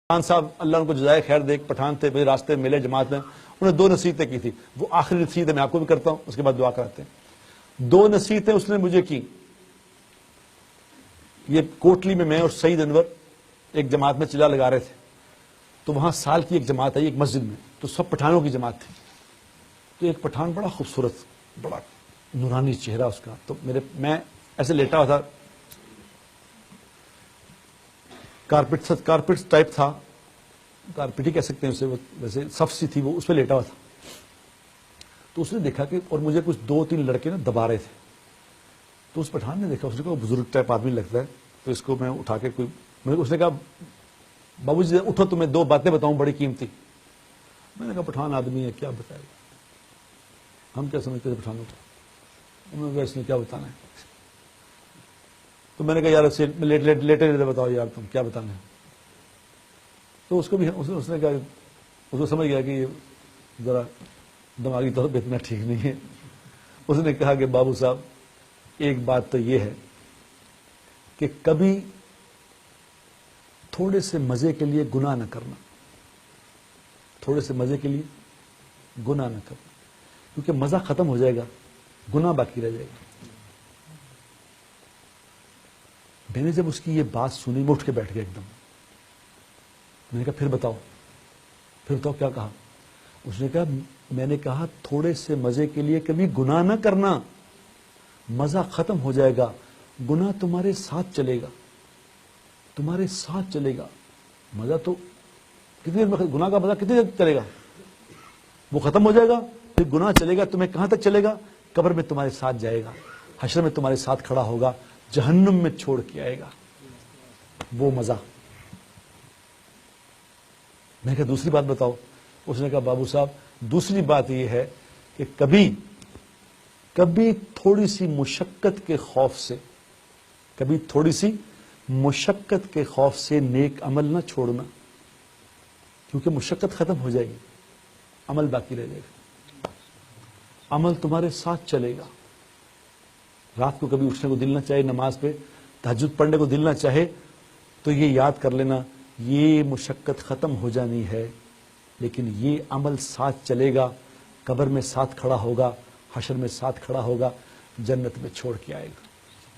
خان صاحب اللہ ان کو جزائے خیر دے، ایک پٹھان تھے، میرے راستے ملے جماعت میں، انہوں نے 2 نصیحتیں کی تھی. وہ آخری نصیحت میں آپ کو بھی کرتا ہوں، اس کے بعد دعا کراتے ہیں. 2 نصیحتیں اس نے مجھے کی. یہ کوٹلی میں اور سعید انور ایک جماعت میں چلا لگا رہے تھے، تو وہاں سال کی ایک جماعت آئی ایک مسجد میں، تو سب پٹھانوں کی جماعت تھی. تو ایک پٹھان بڑا خوبصورت، بڑا نورانی چہرہ اس کا، تو میں ایسے لیٹا ہوا تھا، کارپیٹ ٹائپ تھا، کارپیٹ ہی کہہ سکتے ہیں اسے، ویسے صف سی تھی، وہ اس پہ لیٹا ہوا تھا. تو اس نے دیکھا کہ، اور مجھے کچھ 2-3 لڑکے نا دبا رہے تھے. تو اس پٹھان نے دیکھا، اس نے کہا بزرگ ٹائپ آدمی لگتا ہے، تو اس کو میں اٹھا کے اس نے کہا بابو جی اٹھو، تمہیں 2 باتیں بتاؤں بڑی قیمتی. میں نے کہا پٹھان آدمی ہے کیا بتائے گا، ہم کیا سمجھتے تھے پٹھانوں کو، انہوں نے کہا اس نے کیا بتانا ہے. تو میں نے کہا یار لیٹے بتاؤ یار تم کیا بتانا ہے. تو اس کو بھی اس نے کہا، اس کو سمجھ گیا کہ یہ ذرا دماغی طور پہ اتنا ٹھیک نہیں ہے. اس نے کہا کہ بابو صاحب ایک بات تو یہ ہے کہ کبھی تھوڑے سے مزے کے لیے گناہ نہ کرنا، تھوڑے سے مزے کے لیے گناہ نہ کرنا، کیونکہ مزہ ختم ہو جائے گا، گناہ باقی رہ جائے گا. میں نے جب اس کی یہ بات سنی، میں اٹھ کے بیٹھ گیا ایک دم. میں نے کہا پھر بتاؤ کیا کہا. اس نے کہا میں نے کہا تھوڑے سے مزے کے لیے کبھی گناہ نہ کرنا، مزہ ختم ہو جائے گا، گناہ تمہارے ساتھ چلے گا، تمہارے ساتھ چلے گا. مزہ تو کتنی دیر میں، گناہ کا مزہ کتنی دیر چلے گا، وہ ختم ہو جائے گا، پھر گناہ چلے گا. تمہیں کہاں تک چلے گا؟ قبر میں تمہارے ساتھ جائے گا، حشر میں تمہارے ساتھ کھڑا ہوگا، جہنم میں چھوڑ کے آئے گا وہ مزہ. میں نے کہا دوسری بات بتاؤ. اس نے کہا بابو صاحب دوسری بات یہ ہے کہ کبھی تھوڑی سی مشقت کے خوف سے، کبھی تھوڑی سی مشقت کے خوف سے نیک عمل نہ چھوڑنا، کیونکہ مشقت ختم ہو جائے گی، عمل باقی رہ جائے گا، عمل تمہارے ساتھ چلے گا. رات کو کبھی اٹھنے کو دل نہ چاہے، نماز پہ تہجد پڑھنے کو دل نہ چاہے، تو یہ یاد کر لینا یہ مشقت ختم ہو جانی ہے، لیکن یہ عمل ساتھ چلے گا، قبر میں ساتھ کھڑا ہوگا، حشر میں ساتھ کھڑا ہوگا، جنت میں چھوڑ کے آئے گا.